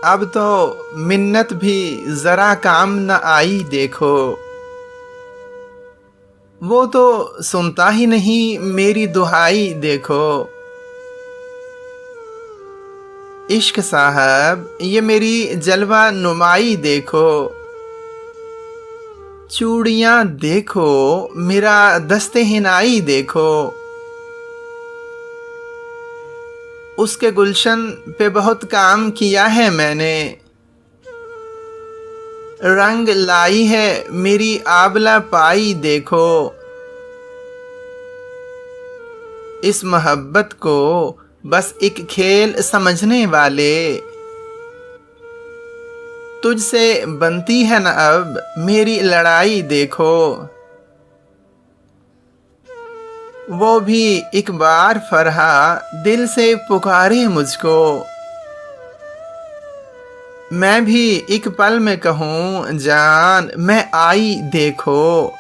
अब तो मिन्नत भी जरा काम न आई देखो। वो तो सुनता ही नहीं मेरी दुहाई देखो। इश्क साहब ये मेरी जलवा नुमाई देखो। चूड़ियां देखो मेरा दस्ते हिनाई देखो। उसके गुलशन पे बहुत काम किया है मैंने। रंग लाई है मेरी आबला पाई देखो। इस मोहब्बत को बस एक खेल समझने वाले, तुझसे बनती है न अब मेरी लड़ाई देखो। वो भी एक बार फरहा दिल से पुकारे मुझको। मैं भी एक पल में कहूँ जान मैं आई देखो।